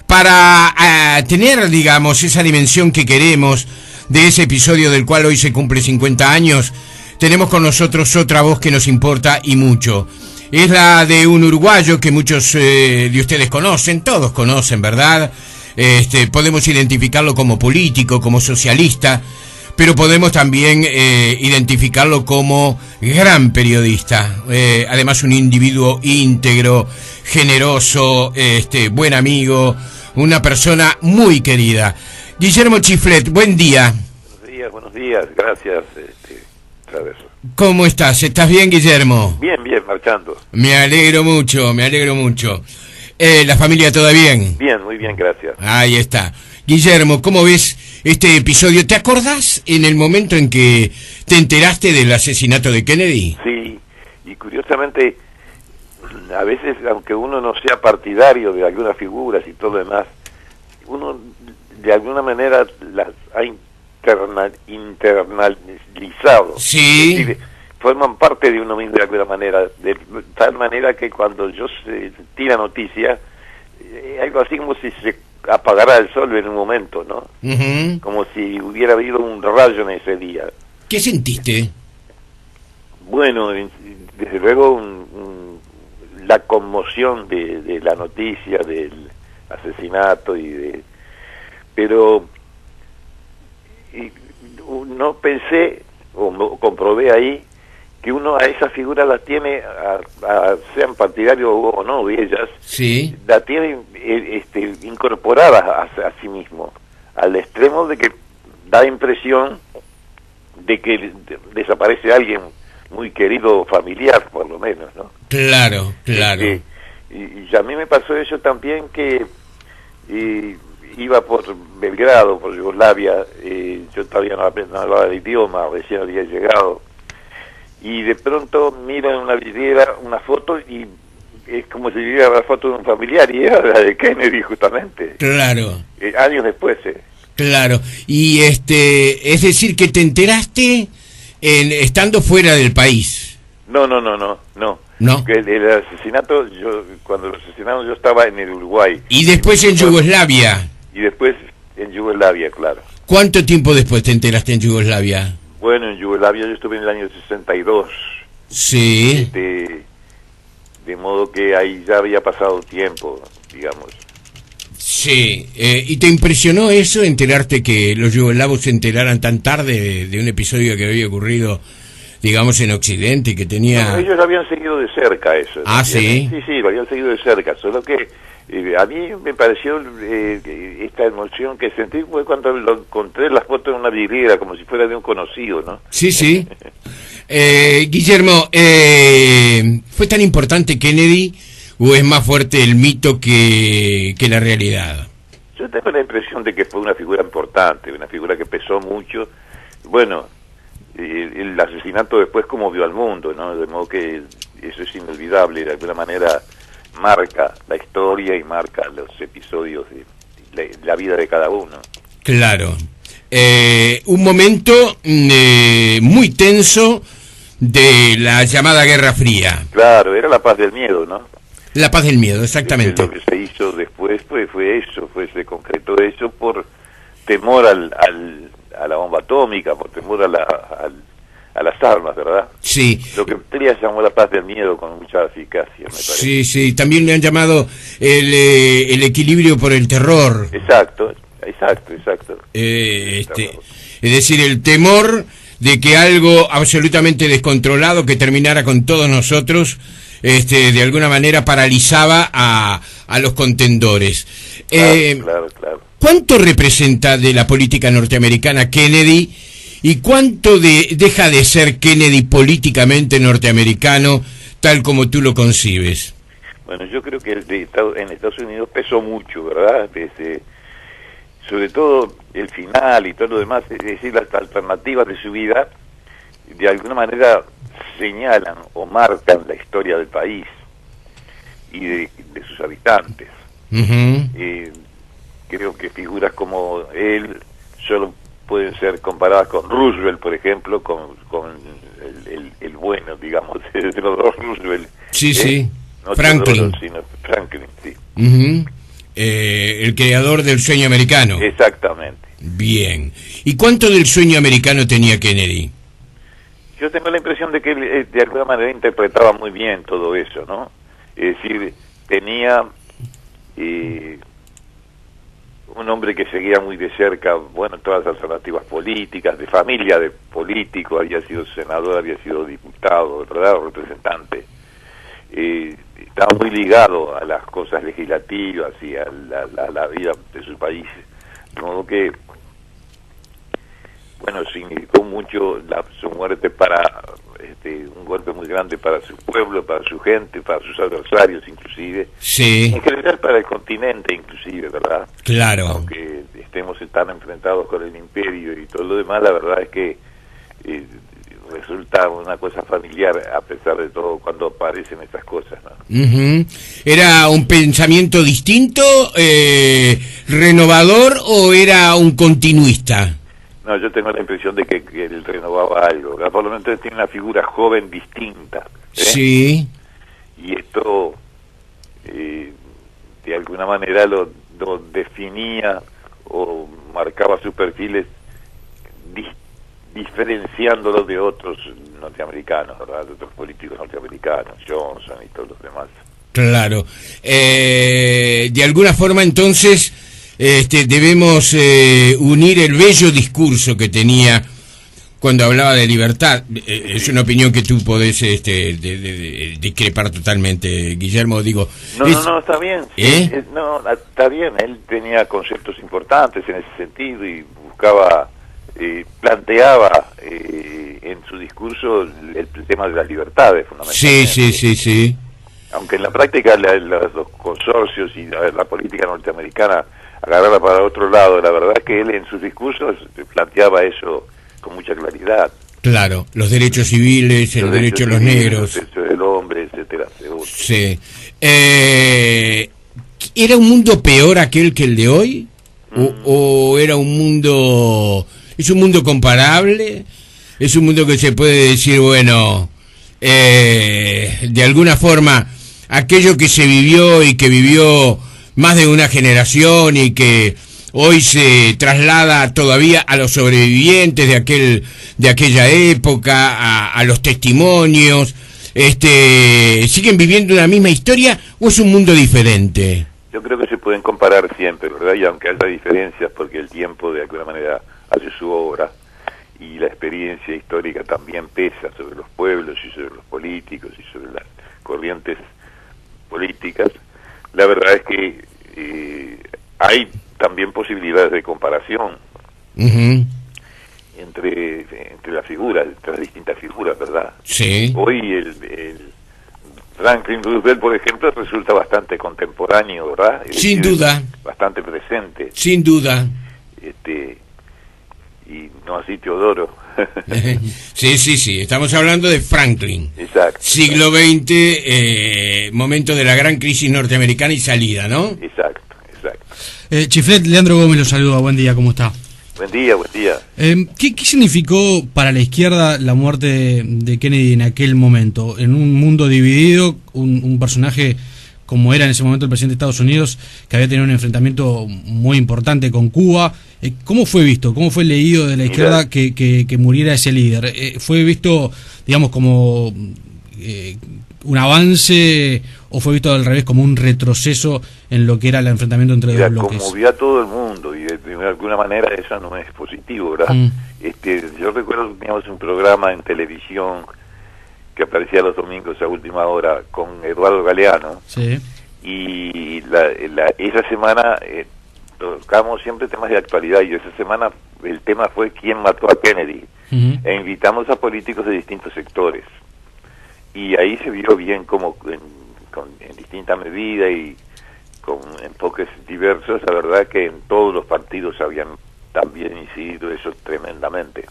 para tener, digamos, esa dimensión que queremos de ese episodio del cual hoy se cumple 50 años, tenemos con nosotros otra voz que nos importa y mucho. Es la de un uruguayo que muchos de ustedes conocen, todos conocen, ¿verdad? Podemos identificarlo como político, como socialista, pero podemos también identificarlo como gran periodista, además un individuo íntegro, generoso, buen amigo, una persona muy querida. Guillermo Chiflet, buen día. Buenos días, gracias, Traverso. ¿Cómo estás? ¿Estás bien, Guillermo? Bien, marchando. Me alegro mucho. ¿La familia toda bien? Bien, muy bien, gracias. Ahí está. Guillermo, ¿cómo ves este episodio? ¿Te acordás en el momento en que te enteraste del asesinato de Kennedy? Sí, y curiosamente, a veces, aunque uno no sea partidario de algunas figuras y todo lo demás, uno de alguna manera las ha internalizado. Sí. Es decir, forman parte de uno mismo de alguna manera, de tal manera que cuando yo sentí la noticia, algo así como si se apagara el sol en un momento, ¿no? Uh-huh. Como si hubiera habido un rayo en ese día. ¿Qué sentiste? Bueno, desde luego la conmoción de la noticia del asesinato pero no pensé o comprobé ahí que uno a esas figuras las tiene, sean partidarios o no de ellas, sí, la tienen incorporadas a sí mismo, al extremo de que da impresión de que desaparece alguien muy querido, familiar por lo menos, ¿no? Claro. Y a mí me pasó eso también, que iba por Belgrado, por Yugoslavia, yo todavía no hablaba el idioma, recién había llegado, y de pronto miro en una vidriera una foto y es como si viera la foto de un familiar, y era la de Kennedy justamente. Claro. Años después, Claro. Y es decir, que te enteraste estando fuera del país. No. ¿No? El asesinato, cuando lo asesinaron yo estaba en el Uruguay. Y después en Yugoslavia. Y después en Yugoslavia, claro. ¿Cuánto tiempo después te enteraste en Yugoslavia? Bueno, en Yugoslavia yo estuve en el año 62. Sí. De modo que ahí ya había pasado tiempo, digamos. Sí. ¿Y te impresionó eso, enterarte que los yugoslavos se enteraran tan tarde de un episodio que había ocurrido, digamos, en Occidente, que tenía... No, ellos habían seguido de cerca eso. Ah, ¿sí? Sí, lo habían seguido de cerca, solo que a mí me pareció esta emoción que sentí fue cuando lo encontré las fotos en una vidriera, como si fuera de un conocido, ¿no? Sí. Guillermo, ¿fue tan importante Kennedy o es más fuerte el mito que la realidad? Yo tengo la impresión de que fue una figura importante, una figura que pesó mucho. Bueno, el asesinato después conmovió al mundo, ¿no? De modo que eso es inolvidable, de alguna manera marca la historia y marca los episodios de la vida de cada uno. Claro. Un momento muy tenso de la llamada Guerra Fría. Claro, era la paz del miedo, ¿no? La paz del miedo, exactamente. Lo que se hizo después se concretó eso por temor a la bomba atómica, por temor a las armas, ¿verdad? Sí. Lo que Trias llamó la paz del miedo con mucha eficacia, me parece. Sí, también le han llamado el equilibrio por el terror. Exacto. Es decir, el temor de que algo absolutamente descontrolado que terminara con todos nosotros, de alguna manera paralizaba a los contendores. Claro. ¿Cuánto representa de la política norteamericana Kennedy y cuánto deja de ser Kennedy políticamente norteamericano tal como tú lo concibes? Bueno, yo creo que en Estados Unidos pesó mucho, ¿verdad? Sobre todo el final y todo lo demás, es decir, las alternativas de su vida, de alguna manera señalan o marcan la historia del país y de sus habitantes. Uh-huh. Creo que figuras como él solo pueden ser comparadas con Roosevelt, por ejemplo, con el bueno, digamos, de los dos Roosevelt. Sí. No Franklin. Sino Franklin, sí. Uh-huh. el creador del sueño americano. Exactamente. Bien. ¿Y cuánto del sueño americano tenía Kennedy? Yo tengo la impresión de que él de alguna manera interpretaba muy bien todo eso, ¿no? Es decir, tenía un hombre que seguía muy de cerca, bueno, todas las alternativas políticas, de familia de político, había sido senador, había sido diputado, ¿verdad?, representante. Estaba muy ligado a las cosas legislativas y a la vida de su país, de modo que, bueno, significó mucho su muerte para un golpe muy grande para su pueblo, para su gente, para sus adversarios inclusive, sí, en general para el continente inclusive, ¿verdad? Claro. Aunque estemos tan enfrentados con el imperio y todo lo demás, la verdad es que resulta una cosa familiar a pesar de todo cuando aparecen estas cosas, ¿no? Uh-huh. ¿Era un pensamiento distinto, renovador, o era un continuista? No, yo tengo la impresión de que él renovaba algo, ¿verdad? Por lo menos tiene una figura joven distinta, ¿eh? Sí. Y esto de alguna manera lo definía o marcaba sus perfiles diferenciándolo de otros norteamericanos, ¿verdad? De otros políticos norteamericanos, Johnson y todos los demás. Claro. De alguna forma, entonces, debemos unir el bello discurso que tenía cuando hablaba de libertad. Es una opinión que tú podés discrepar totalmente, Guillermo. Digo, no, está bien. Sí, no, está bien. Él tenía conceptos importantes en ese sentido y buscaba, planteaba en su discurso el tema de las libertades, fundamentalmente. Sí. Aunque en la práctica los consorcios y la política norteamericana agarrarla para otro lado, la verdad es que él en sus discursos planteaba eso con mucha claridad. Claro, los derechos civiles, el derecho de los negros, el derecho del hombre, etcétera. Sí. ¿Era un mundo peor aquel que el de hoy? ¿O era un mundo... ¿Es un mundo comparable? ¿Es un mundo que se puede decir, bueno, de alguna forma, aquello que se vivió y que vivió más de una generación y que hoy se traslada todavía a los sobrevivientes de aquella época, a los testimonios, siguen viviendo una misma historia, o es un mundo diferente? Yo creo que se pueden comparar siempre, ¿verdad? Y aunque haya diferencias, porque el tiempo de alguna manera hace su obra y la experiencia histórica también pesa sobre los pueblos y sobre los políticos y sobre las corrientes políticas, la verdad es que hay también posibilidades de comparación entre las figuras, entre las distintas figuras, ¿verdad? Sí. Hoy el Franklin Roosevelt, por ejemplo, resulta bastante contemporáneo, ¿verdad? Sin duda. Bastante presente. Sin duda. Y no así Teodoro. Sí, estamos hablando de Franklin. Exacto. Siglo XX, momento de la gran crisis norteamericana y salida, ¿no? Exacto. Chiflet, Leandro Gómez lo saluda, buen día, ¿cómo está? Buen día. ¿Qué significó para la izquierda la muerte de Kennedy en aquel momento? En un mundo dividido, un personaje como era en ese momento el presidente de Estados Unidos, que había tenido un enfrentamiento muy importante con Cuba. ¿Cómo fue visto? ¿Cómo fue leído de la izquierda que muriera ese líder? ¿Fue visto, digamos, como un avance, o fue visto al revés, como un retroceso en lo que era el enfrentamiento entre dos bloques? Conmovió a todo el mundo, y de alguna manera eso no es positivo, ¿verdad? Yo recuerdo que teníamos un programa en televisión que aparecía los domingos a última hora con Eduardo Galeano, sí. Y esa semana tocamos siempre temas de actualidad, y esa semana el tema fue ¿quién mató a Kennedy? E invitamos a políticos de distintos sectores, y ahí se vio bien como en distinta medida y con enfoques diversos, la verdad que en todos los partidos habían también incidido eso tremendamente.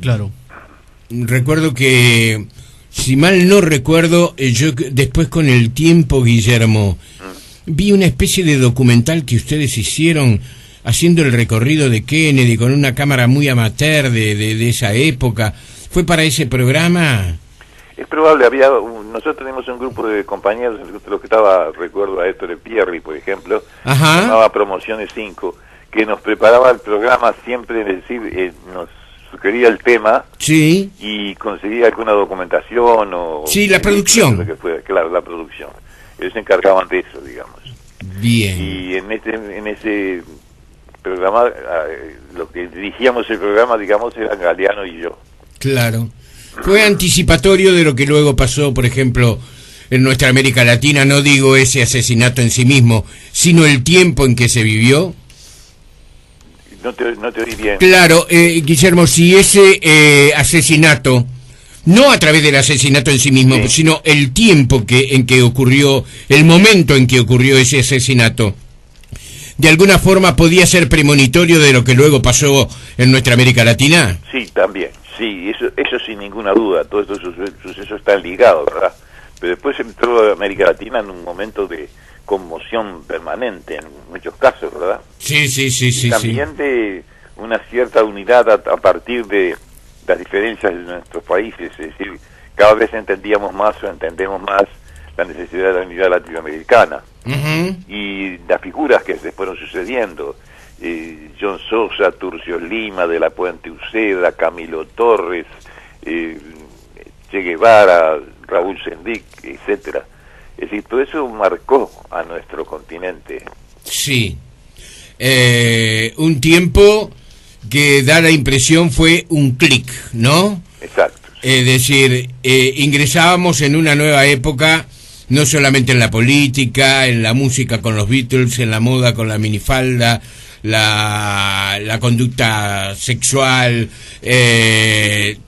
Claro. Recuerdo que, si mal no recuerdo, yo después con el tiempo, Guillermo, vi una especie de documental que ustedes hicieron haciendo el recorrido de Kennedy con una cámara muy amateur de esa época. ¿Fue para ese programa? Es probable, nosotros tenemos un grupo de compañeros, entre los que estaba, recuerdo a Héctor Pierri, por ejemplo, Ajá. llamaba Promociones 5, que nos preparaba el programa siempre, es decir, nos sugería el tema, Sí. y conseguía alguna documentación o... Sí, la producción. Lo que fuera, claro, la producción. Ellos se encargaban de eso, digamos. Bien. Y en ese programa, lo que dirigíamos el programa, digamos, eran Galeano y yo. Claro. Fue anticipatorio de lo que luego pasó, por ejemplo, en nuestra América Latina. No digo ese asesinato en sí mismo, sino el tiempo en que se vivió. No te oí bien. Claro, Guillermo, si ese asesinato, no a través del asesinato en sí mismo, Sí. sino el tiempo en que ocurrió, el momento en que ocurrió ese asesinato, de alguna forma podía ser premonitorio de lo que luego pasó en nuestra América Latina. Sí, también. Sí, eso sin ninguna duda. Todos estos sucesos están ligados, ¿verdad? Pero después entró América Latina en un momento de conmoción permanente, en muchos casos, ¿verdad? Sí, sí, sí, sí. También de una cierta unidad a partir de las diferencias de nuestros países, es decir, cada vez entendemos más o entendemos más la necesidad de la unidad latinoamericana. Ujú. Y las figuras que se fueron sucediendo, John Sosa, Turcio Lima, De la Puente Uceda, Camilo Torres, Che Guevara, Raúl Sendic, etcétera. Es decir, todo eso marcó a nuestro continente. Sí. Un tiempo que da la impresión fue un clic, ¿no? Exacto. Es decir, ingresábamos en una nueva época, no solamente en la política, en la música con los Beatles, en la moda con la minifalda, la conducta sexual,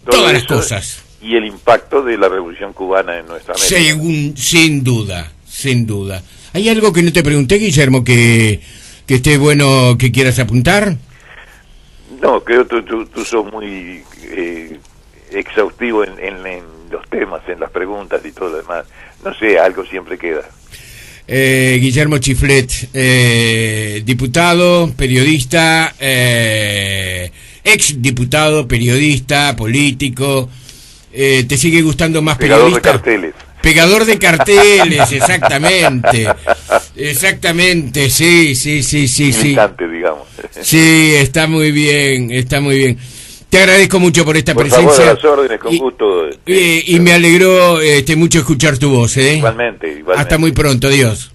todas las cosas. Y el impacto de la Revolución Cubana en nuestra América. Sin duda, sin duda. ¿Hay algo que no te pregunté, Guillermo, que esté bueno que quieras apuntar? No, creo que tú sos muy exhaustivo en los temas, en las preguntas y todo lo demás. No sé, algo siempre queda. Guillermo Chiflet, diputado, periodista, ex diputado, periodista, político. ¿Te sigue gustando más Pegador periodista? de carteles. Pegador de carteles, exactamente. Exactamente, sí. Militante, digamos. Sí, está muy bien, está muy bien. Te agradezco mucho por esta Por presencia. favor, a las órdenes, con gusto. Y me alegró mucho escuchar tu voz. Igualmente. Hasta muy pronto, adiós.